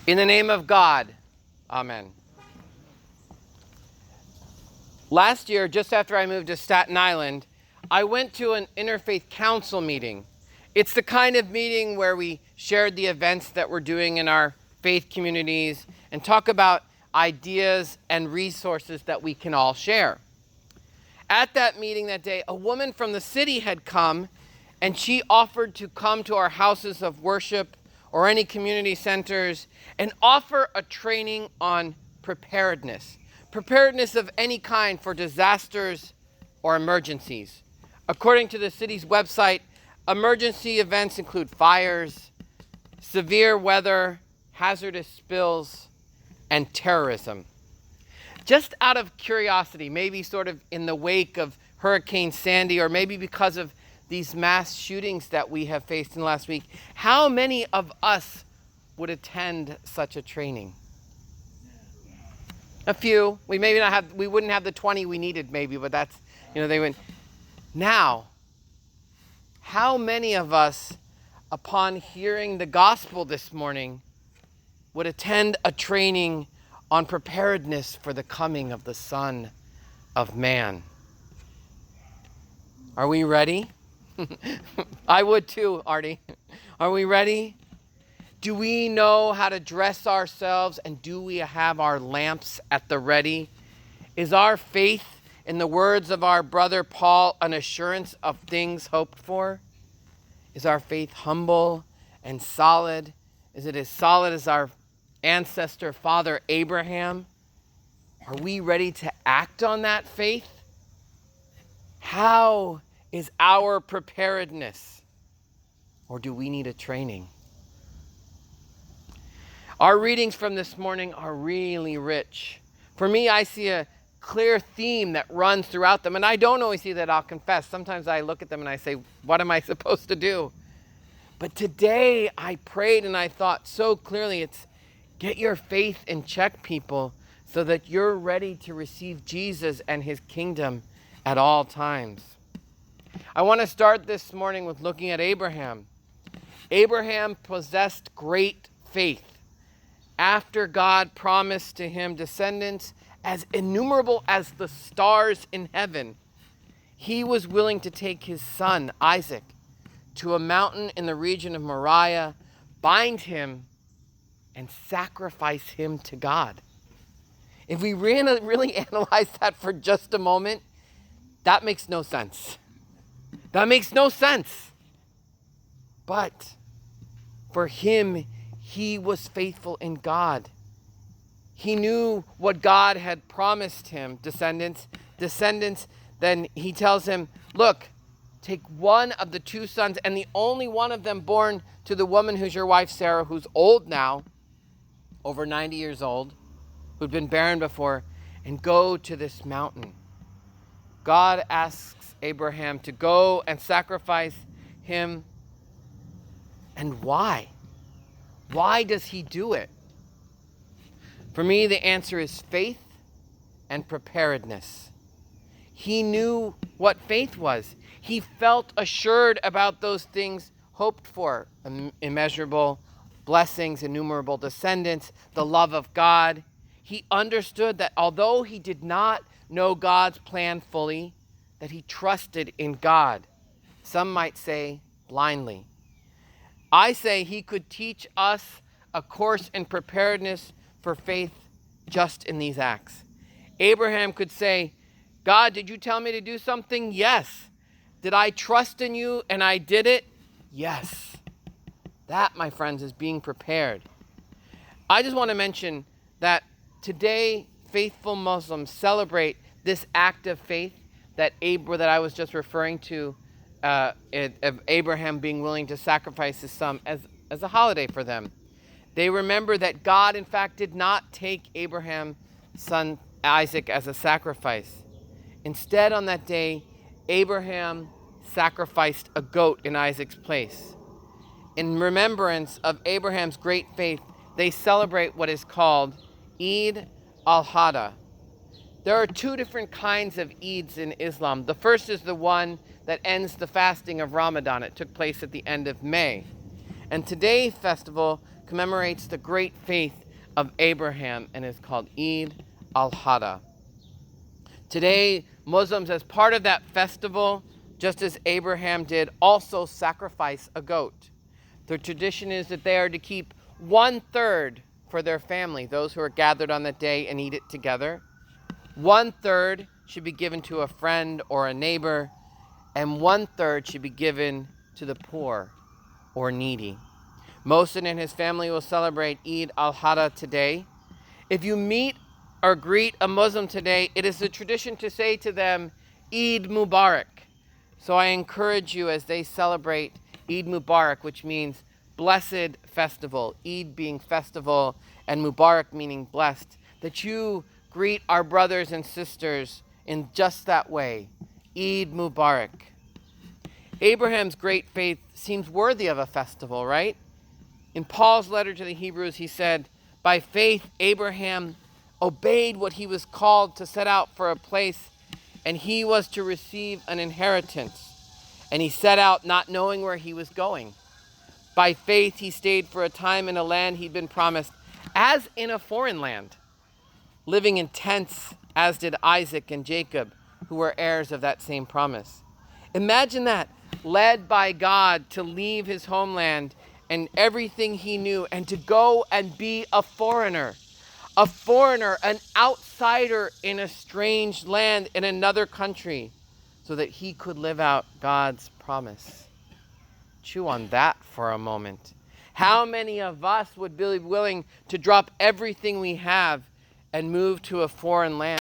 In the name of God, amen. Last year, just after I moved to Staten Island, I went to an interfaith council meeting. It's the kind of meeting where we shared the events that we're doing in our faith communities and talk about ideas and resources that we can all share. At that meeting that day, a woman from the city had come, and she offered to come to our houses of worship or any community centers and offer a training on preparedness. Preparedness of any kind for disasters or emergencies. According to the city's website, emergency events include fires, severe weather, hazardous spills, and terrorism. Just out of curiosity, maybe sort of in the wake of Hurricane Sandy, or maybe because of these mass shootings that we have faced in the last week, how many of us would attend such a training? A few. We wouldn't have the 20 we needed maybe, but that's, they went. Now, how many of us, upon hearing the gospel this morning, would attend a training on preparedness for the coming of the Son of Man? Are we ready? I would too, Artie. Are we ready? Do we know how to dress ourselves, and do we have our lamps at the ready? Is our faith, in the words of our brother Paul, an assurance of things hoped for? Is our faith humble and solid? Is it as solid as our ancestor father Abraham? Are we ready to act on that faith? How is our preparedness? Or do we need a training? Our readings from this morning are really rich. For me, I see a clear theme that runs throughout them, and I don't always see that, I'll confess. Sometimes I look at them and I say, what am I supposed to do? But today I prayed and I thought so clearly, it's get your faith in check, people, so that you're ready to receive Jesus and his kingdom at all times. I want to start this morning with looking at Abraham. Abraham possessed great faith. After God promised to him descendants as innumerable as the stars in heaven, he was willing to take his son, Isaac, to a mountain in the region of Moriah, bind him, and sacrifice him to God. If we really analyze that for just a moment, that makes no sense. That makes no sense. But for him, he was faithful in God. He knew what God had promised him, descendants. Then he tells him, look, take one of the two sons, and the only one of them born to the woman who's your wife, Sarah, who's old now, over 90 years old, who'd been barren before, and go to this mountain. God asks Abraham to go and sacrifice him. And why? Why does he do it? For me, the answer is faith and preparedness. He knew what faith was. He felt assured about those things hoped for, immeasurable blessings, innumerable descendants, the love of God. He understood that although he did not know God's plan fully, that he trusted in God. Some might say blindly. I say he could teach us a course in preparedness for faith just in these acts. Abraham could say, God, did you tell me to do something? Yes. Did I trust in you and I did it? Yes. That, my friends, is being prepared. I just want to mention that today faithful Muslims celebrate this act of faith that I was just referring to, of Abraham being willing to sacrifice his son as a holiday for them. They remember that God, in fact, did not take Abraham's son Isaac as a sacrifice. Instead, on that day, Abraham sacrificed a goat in Isaac's place. In remembrance of Abraham's great faith, they celebrate what is called Eid al-Adha. There are two different kinds of Eids in Islam. The first is the one that ends the fasting of Ramadan. It took place at the end of May. And today's festival commemorates the great faith of Abraham and is called Eid al-Adha. Today, Muslims, as part of that festival, just as Abraham did, also sacrifice a goat. The tradition is that they are to keep 1/3 for their family, those who are gathered on that day, and eat it together. 1/3 should be given to a friend or a neighbor, and 1/3 should be given to the poor or needy. Mohsen and his family will celebrate Eid al-Adha today. If you meet or greet a Muslim today, it is a tradition to say to them, Eid Mubarak. So I encourage you as they celebrate Eid Mubarak, which means blessed festival, Eid being festival and Mubarak meaning blessed, that you greet our brothers and sisters in just that way, Eid Mubarak. Abraham's great faith seems worthy of a festival, right? In Paul's letter to the Hebrews, he said, by faith, Abraham obeyed what he was called to set out for a place, and he was to receive an inheritance. And he set out not knowing where he was going. By faith, he stayed for a time in a land he'd been promised, as in a foreign land, living in tents, as did Isaac and Jacob, who were heirs of that same promise. Imagine that, led by God to leave his homeland and everything he knew, and to go and be a foreigner, an outsider in a strange land in another country, so that he could live out God's promise. Chew on that for a moment. How many of us would be willing to drop everything we have and move to a foreign land